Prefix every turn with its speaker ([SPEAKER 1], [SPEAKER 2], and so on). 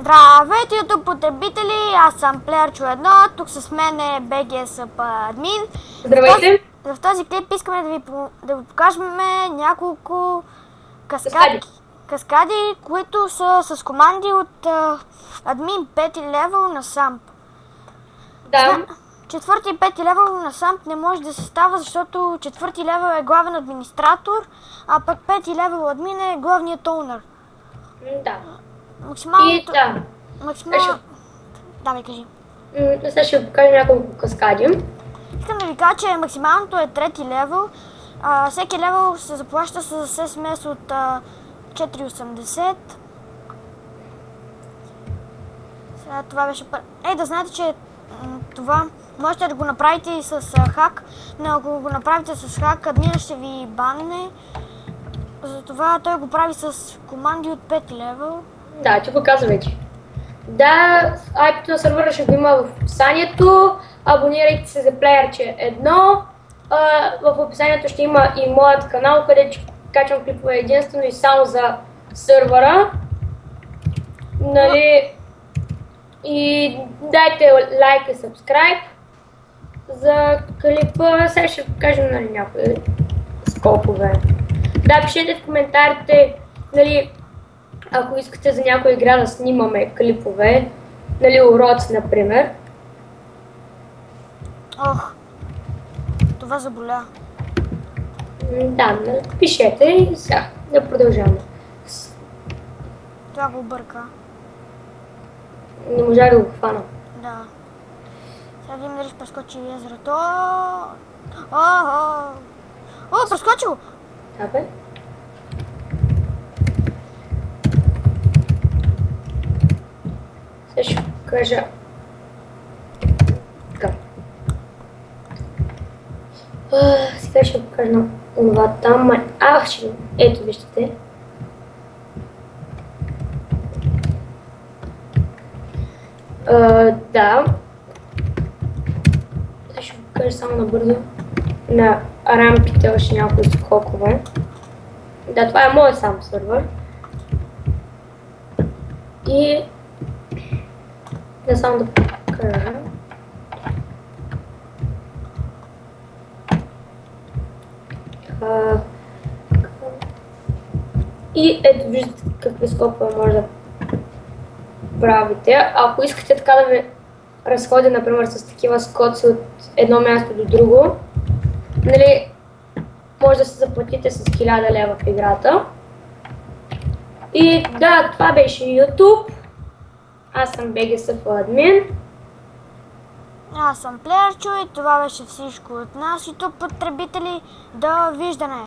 [SPEAKER 1] Здравейте, YouTube потребители, аз съм Плеерчо1, тук с мен е BGSP админ.
[SPEAKER 2] Здравейте!
[SPEAKER 1] В този клип искаме да ви покажем няколко каскади, които са с команди от админ 5 левел на SAMP.
[SPEAKER 2] Да.
[SPEAKER 1] Четвърти и пети левел на SAMP не може да се става, защото четвърти левел е главен администратор, а пък пети левел админ е главният оунър.
[SPEAKER 2] Да.
[SPEAKER 1] Максималното...
[SPEAKER 2] Да.
[SPEAKER 1] Давай, кажи.
[SPEAKER 2] Сега ще ви покажа няколко каскади.
[SPEAKER 1] Искам да ви кажа, че максималното е трети левел. Всеки левел се заплаща с SMS от 4,80. Сега това беше... да знаете, че това можете да го направите и с хак, но ако го направите с хак, админа ще ви банне. Затова той го прави с команди от 5 левел.
[SPEAKER 2] Да, ти го каза вече. Да, IP-то на сервера ще го има в описанието. Абонирайте се за Плеерче1. В описанието ще има и моят канал, където качвам клипове единствено и само за сервера. Нали? И дайте лайк и subscribe за клипа. Сега ще покажем някои скопове. Да, пишете в коментарите, нали, ако искате за някоя игра да снимаме клипове, нали, уроци, например.
[SPEAKER 1] Ох, това заболя.
[SPEAKER 2] Да, пишете и сега да продължаваме.
[SPEAKER 1] Това го обърка.
[SPEAKER 2] Не можа да го хвана.
[SPEAKER 1] Да. Сега видим дали ще прескочи езерото. О, прескочил!
[SPEAKER 2] Да, бе. Сега ще покажа. Така. Сега ще покажа на това там. Ето виждате. Да. Ще покажа само набързо на рамките още някои скокове. Да, това е моят сам сервер. И да само да покажа. И ето виждате какви скопове може да правите. Ако искате така да ви разходя, например, с такива скоци от едно място до друго, нали, може да се заплатите с 1000 лева в играта. И да, това беше YouTube. Аз съм BGSP админ.
[SPEAKER 1] Аз съм Плеерчо и това беше всичко от нас, YouTube потребители. Довиждане!